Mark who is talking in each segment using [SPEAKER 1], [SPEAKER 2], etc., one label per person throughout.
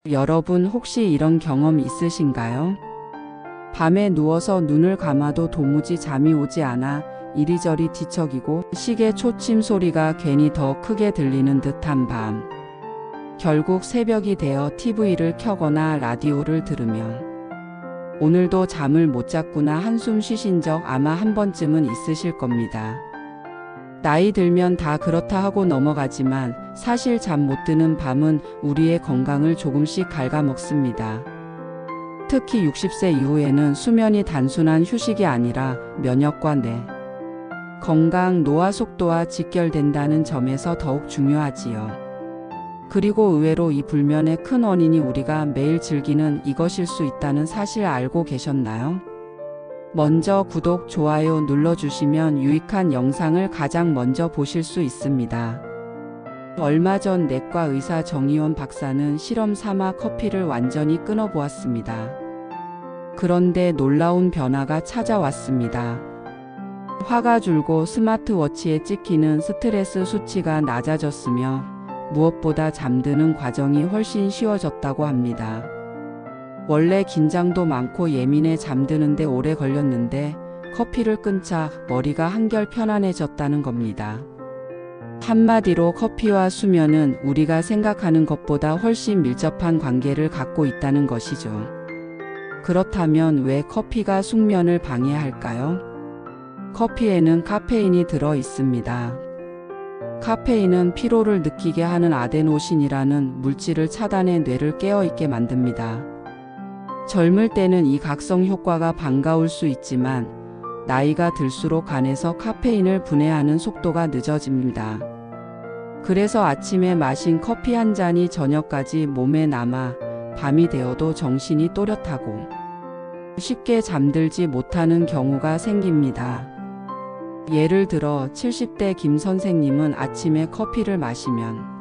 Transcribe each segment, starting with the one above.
[SPEAKER 1] 여러분 혹시 이런 경험 있으신가요? 밤에 누워서 눈을 감아도 도무지 잠이 오지 않아 이리저리 뒤척이고 시계 초침 소리가 괜히 더 크게 들리는 듯한 밤. 결국 새벽이 되어 TV를 켜거나 라디오를 들으면 오늘도 잠을 못 잤구나 한숨 쉬신 적 아마 한 번쯤은 있으실 겁니다. 나이 들면 다 그렇다 하고 넘어가지만 사실 잠 못 드는 밤은 우리의 건강을 조금씩 갉아먹습니다. 특히 60세 이후에는 수면이 단순한 휴식이 아니라 면역과 뇌, 건강, 노화 속도와 직결된다는 점에서 더욱 중요하지요. 그리고 의외로 이 불면의 큰 원인이 우리가 매일 즐기는 이것일 수 있다는 사실 알고 계셨나요? 먼저 구독, 좋아요 눌러주시면 유익한 영상을 가장 먼저 보실 수 있습니다. 얼마 전 내과 의사 정의원 박사는 실험 삼아 커피를 완전히 끊어보았습니다. 그런데 놀라운 변화가 찾아왔습니다. 화가 줄고 스마트워치에 찍히는 스트레스 수치가 낮아졌으며 무엇보다 잠드는 과정이 훨씬 쉬워졌다고 합니다. 원래 긴장도 많고 예민해 잠드는데 오래 걸렸는데 커피를 끊자 머리가 한결 편안해졌다는 겁니다. 한마디로 커피와 수면은 우리가 생각하는 것보다 훨씬 밀접한 관계를 갖고 있다는 것이죠. 그렇다면 왜 커피가 숙면을 방해할까요? 커피에는 카페인이 들어 있습니다. 카페인은 피로를 느끼게 하는 아데노신이라는 물질을 차단해 뇌를 깨어있게 만듭니다. 젊을 때는 이 각성 효과가 반가울 수 있지만 나이가 들수록 간에서 카페인을 분해하는 속도가 늦어집니다. 그래서 아침에 마신 커피 한 잔이 저녁까지 몸에 남아 밤이 되어도 정신이 또렷하고 쉽게 잠들지 못하는 경우가 생깁니다. 예를 들어 70대 김 선생님은 아침에 커피를 마시면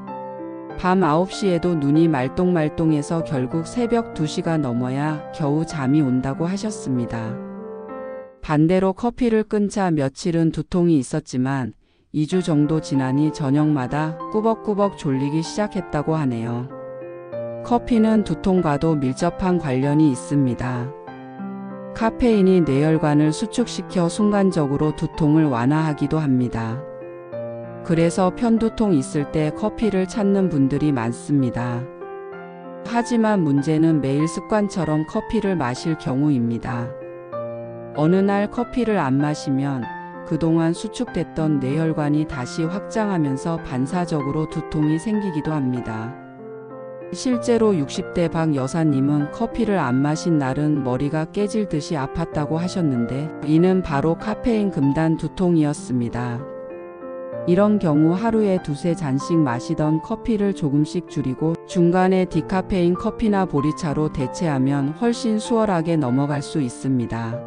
[SPEAKER 1] 밤 9시에도 눈이 말똥말똥해서 결국 새벽 2시가 넘어야 겨우 잠이 온다고 하셨습니다. 반대로 커피를 끊자 며칠은 두통이 있었지만 2주 정도 지나니 저녁마다 꾸벅꾸벅 졸리기 시작했다고 하네요. 커피는 두통과도 밀접한 관련이 있습니다. 카페인이 뇌혈관을 수축시켜 순간적으로 두통을 완화하기도 합니다. 그래서 편두통 있을 때 커피를 찾는 분들이 많습니다. 하지만 문제는 매일 습관처럼 커피를 마실 경우입니다. 어느 날 커피를 안 마시면 그동안 수축됐던 뇌혈관이 다시 확장하면서 반사적으로 두통이 생기기도 합니다. 실제로 60대 박 여사님은 커피를 안 마신 날은 머리가 깨질 듯이 아팠다고 하셨는데 이는 바로 카페인 금단 두통이었습니다. 이런 경우 하루에 2~3잔씩 마시던 커피를 조금씩 줄이고 중간에 디카페인 커피나 보리차로 대체하면 훨씬 수월하게 넘어갈 수 있습니다.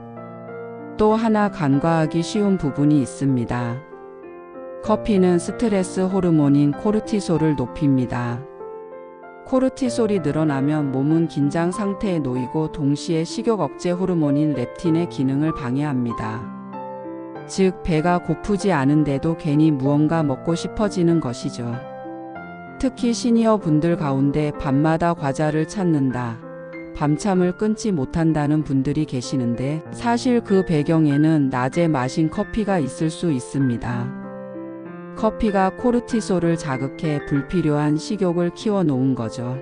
[SPEAKER 1] 또 하나 간과하기 쉬운 부분이 있습니다. 커피는 스트레스 호르몬인 코르티솔을 높입니다. 코르티솔이 늘어나면 몸은 긴장 상태에 놓이고 동시에 식욕 억제 호르몬인 렙틴의 기능을 방해합니다. 즉 배가 고프지 않은데도 괜히 무언가 먹고 싶어지는 것이죠. 특히 시니어 분들 가운데 밤마다 과자를 찾는다, 밤참을 끊지 못한다는 분들이 계시는데 사실 그 배경에는 낮에 마신 커피가 있을 수 있습니다. 커피가 코르티솔을 자극해 불필요한 식욕을 키워놓은 거죠.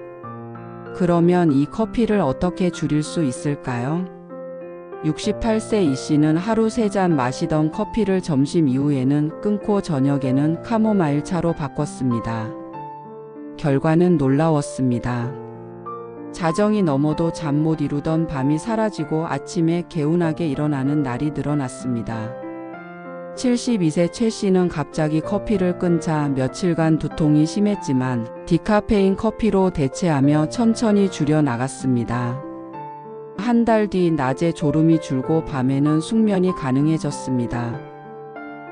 [SPEAKER 1] 그러면 이 커피를 어떻게 줄일 수 있을까요? 68세 이 씨는 하루 3잔 마시던 커피를 점심 이후에는 끊고 저녁에는 카모마일 차로 바꿨습니다. 결과는 놀라웠습니다. 자정이 넘어도 잠 못 이루던 밤이 사라지고 아침에 개운하게 일어나는 날이 늘어났습니다. 72세 최 씨는 갑자기 커피를 끊자 며칠간 두통이 심했지만 디카페인 커피로 대체하며 천천히 줄여 나갔습니다. 한 달 뒤 낮에 졸음이 줄고 밤에는 숙면이 가능해졌습니다.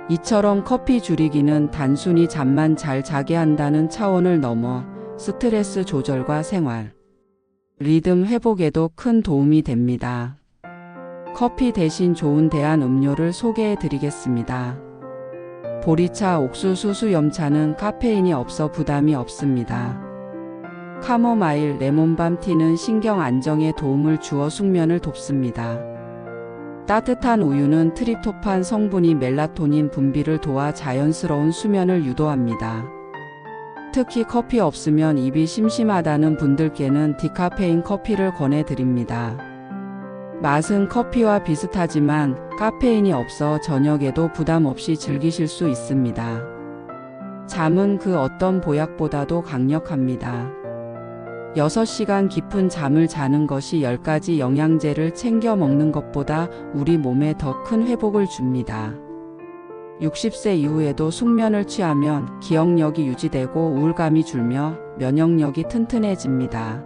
[SPEAKER 1] 이처럼 커피 줄이기는 단순히 잠만 잘 자게 한다는 차원을 넘어 스트레스 조절과 생활, 리듬 회복에도 큰 도움이 됩니다. 커피 대신 좋은 대안 음료를 소개해 드리겠습니다. 보리차, 옥수수 수염차는 카페인이 없어 부담이 없습니다. 카모마일, 레몬밤 티는 신경 안정에 도움을 주어 숙면을 돕습니다. 따뜻한 우유는 트립토판 성분이 멜라토닌 분비를 도와 자연스러운 수면을 유도합니다. 특히 커피 없으면 입이 심심하다는 분들께는 디카페인 커피를 권해드립니다. 맛은 커피와 비슷하지만 카페인이 없어 저녁에도 부담 없이 즐기실 수 있습니다. 잠은 그 어떤 보약보다도 강력합니다. 6시간 깊은 잠을 자는 것이 10가지 영양제를 챙겨 먹는 것보다 우리 몸에 더 큰 회복을 줍니다. 60세 이후에도 숙면을 취하면 기억력이 유지되고 우울감이 줄며 면역력이 튼튼해집니다.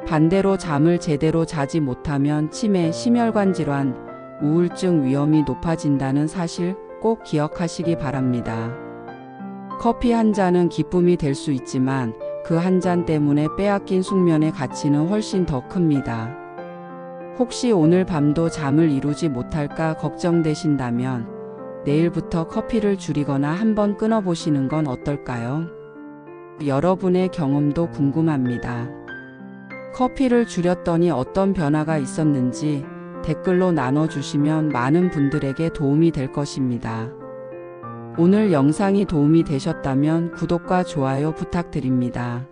[SPEAKER 1] 반대로 잠을 제대로 자지 못하면 치매, 심혈관 질환, 우울증 위험이 높아진다는 사실 꼭 기억하시기 바랍니다. 커피 한 잔은 기쁨이 될 수 있지만 그 한 잔 때문에 빼앗긴 숙면의 가치는 훨씬 더 큽니다. 혹시 오늘 밤도 잠을 이루지 못할까 걱정되신다면 내일부터 커피를 줄이거나 한번 끊어보시는 건 어떨까요? 여러분의 경험도 궁금합니다. 커피를 줄였더니 어떤 변화가 있었는지 댓글로 나눠주시면 많은 분들에게 도움이 될 것입니다. 오늘 영상이 도움이 되셨다면 구독과 좋아요 부탁드립니다.